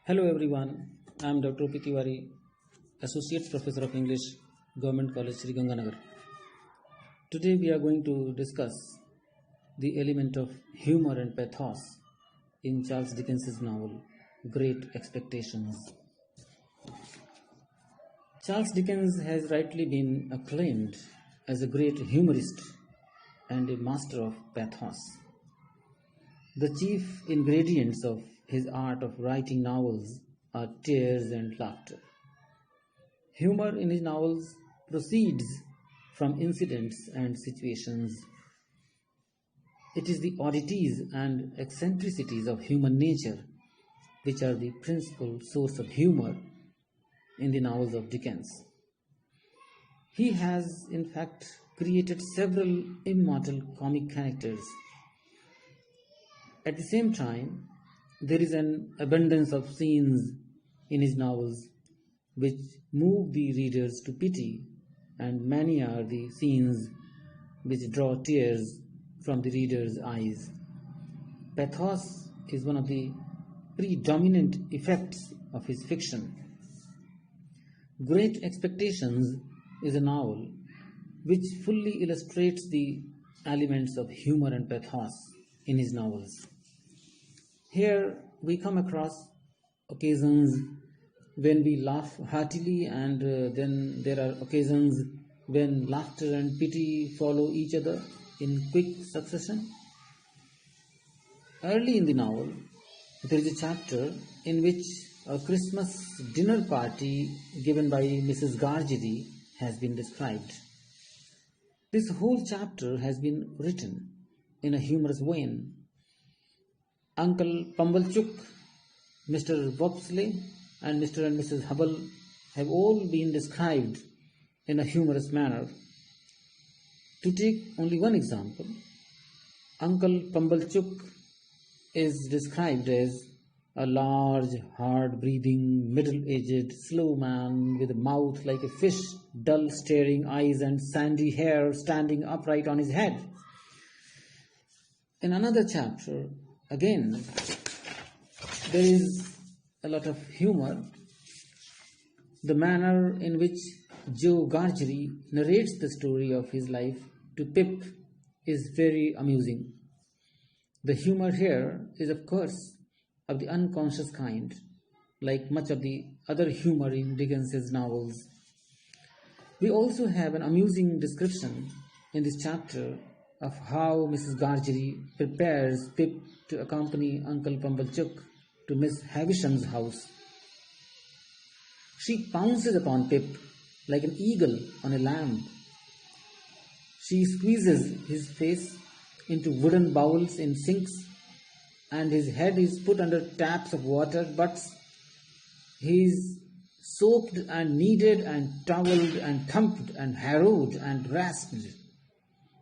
Hello everyone, I am Dr. Tiwari, Associate Professor of English, Government College, Sri Ganganagar. Today we are going to discuss the element of humor and pathos in Charles Dickens' novel Great Expectations. Charles Dickens has rightly been acclaimed as a great humorist and a master of pathos. The chief ingredients of his art of writing novels are tears and laughter. Humor in his novels proceeds from incidents and situations. It is the oddities and eccentricities of human nature which are the principal source of humor in the novels of Dickens. He has, in fact, created several immortal comic characters. At the same time, there is an abundance of scenes in his novels which move the readers to pity, and many are the scenes which draw tears from the reader's eyes. Pathos is one of the predominant effects of his fiction. Great Expectations is a novel which fully illustrates the elements of humor and pathos in his novels. Here we come across occasions when we laugh heartily, and then there are occasions when laughter and pity follow each other in quick succession. Early in the novel, there is a chapter in which a Christmas dinner party given by Mrs. Gargery has been described. This whole chapter has been written in a humorous vein. Uncle Pumblechook, Mr. Bobsley, and Mr. and Mrs. Hubble have all been described in a humorous manner. To take only one example, Uncle Pumblechook is described as a large, hard-breathing, middle-aged, slow man with a mouth like a fish, dull staring eyes, and sandy hair standing upright on his head. In another chapter, again, there is a lot of humor. The manner in which Joe Gargery narrates the story of his life to Pip is very amusing. The humor here is, of course, of the unconscious kind, like much of the other humor in Dickens's novels. We also have an amusing description in this chapter of how Mrs. Gargery prepares Pip to accompany Uncle Pumblechook to Miss Havisham's house. She pounces upon Pip like an eagle on a lamb. She squeezes his face into wooden bowls in sinks, and his head is put under taps of water butts. He is soaped and kneaded and towelled and thumped and harrowed and rasped,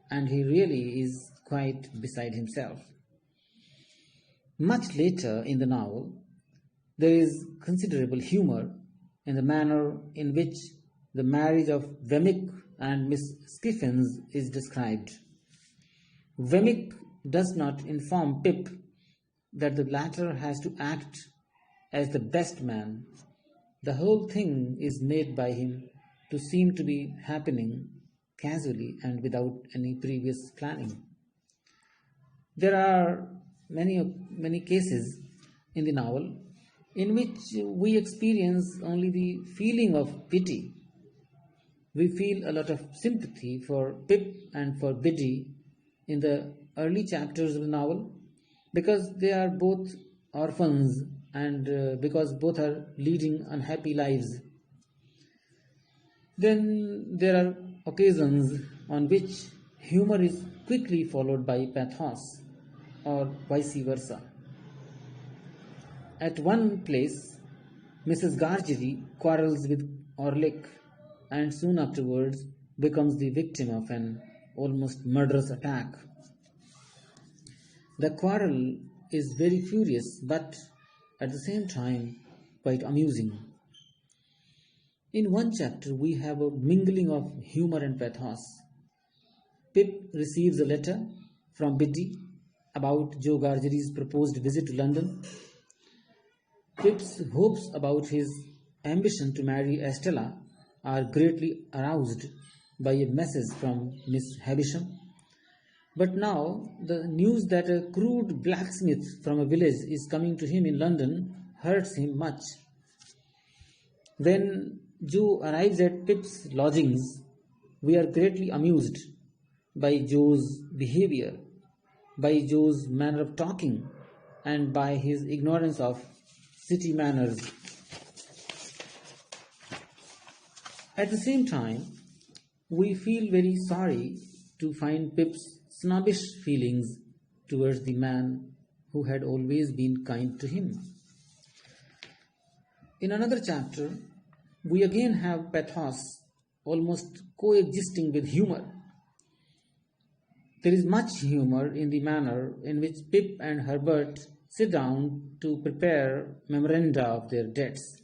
and he really is quite beside himself. Much later in the novel, there is considerable humor in the manner in which the marriage of Wemmick and Miss Skiffins is described. Wemmick does not inform Pip that the latter has to act as the best man. The whole thing is made by him to seem to be happening casually and without any previous planning. There are many cases in the novel in which we experience only the feeling of pity. We feel a lot of sympathy for Pip and for Biddy in the early chapters of the novel because they are both orphans and because both are leading unhappy lives. Then there are occasions on which humor is quickly followed by pathos, or vice versa. At one place, Mrs. Gargery quarrels with Orlick and soon afterwards becomes the victim of an almost murderous attack. The quarrel is very furious but at the same time quite amusing. In one chapter, we have a mingling of humor and pathos. Pip receives a letter from Biddy about Joe Gargery's proposed visit to London. Pip's hopes about his ambition to marry Estella are greatly aroused by a message from Miss Havisham. But now the news that a crude blacksmith from a village is coming to him in London hurts him much. When Joe arrives at Pip's lodgings, we are greatly amused by Joe's behavior, by Joe's manner of talking, and by his ignorance of city manners. At the same time, we feel very sorry to find Pip's snobbish feelings towards the man who had always been kind to him. In another chapter, we again have Pathos almost coexisting with humour. There is much humour in the manner in which Pip and Herbert sit down to prepare memoranda of their debts.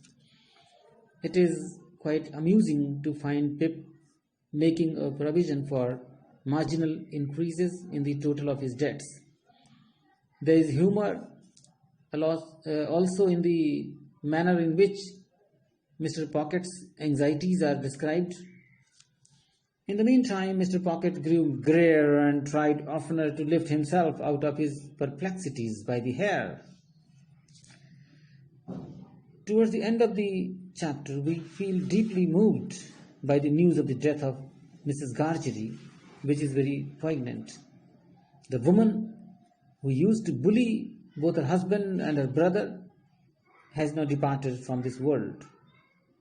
It is quite amusing to find Pip making a provision for marginal increases in the total of his debts. There is humour also in the manner in which Mr. Pocket's anxieties are described. In the meantime, Mr. Pocket grew greyer and tried oftener to lift himself out of his perplexities by the hair. Towards the end of the chapter, we feel deeply moved by the news of the death of Mrs. Gargery, which is very poignant. The woman who used to bully both her husband and her brother has now departed from this world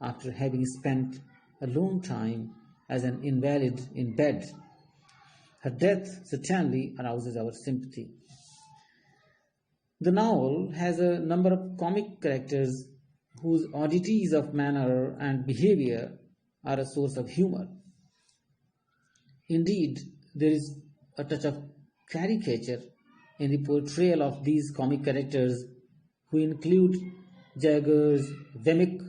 after having spent a long time as an invalid in bed. Her death certainly arouses our sympathy. The novel has a number of comic characters whose oddities of manner and behavior are a source of humor. Indeed, there is a touch of caricature in the portrayal of these comic characters, who include Jaggers, Wemmick,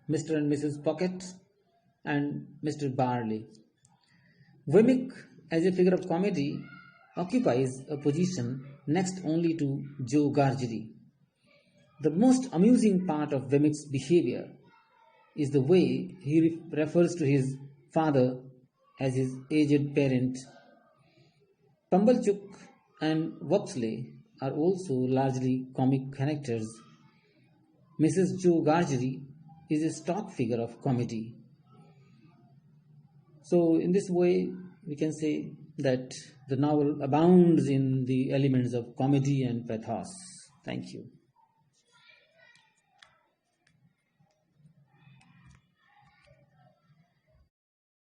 Mr. and Mrs. Pocket, and Mr. Barley. Wemmick, as a figure of comedy, occupies a position next only to Joe Gargery. The most amusing part of Wemmick's behavior is the way he refers to his father as his aged parent. Pumblechook and Wopsley are also largely comic characters. Mrs. Joe Gargery is a stock figure of comedy. So in this way, we can say that the novel abounds in the elements of comedy and pathos. Thank you.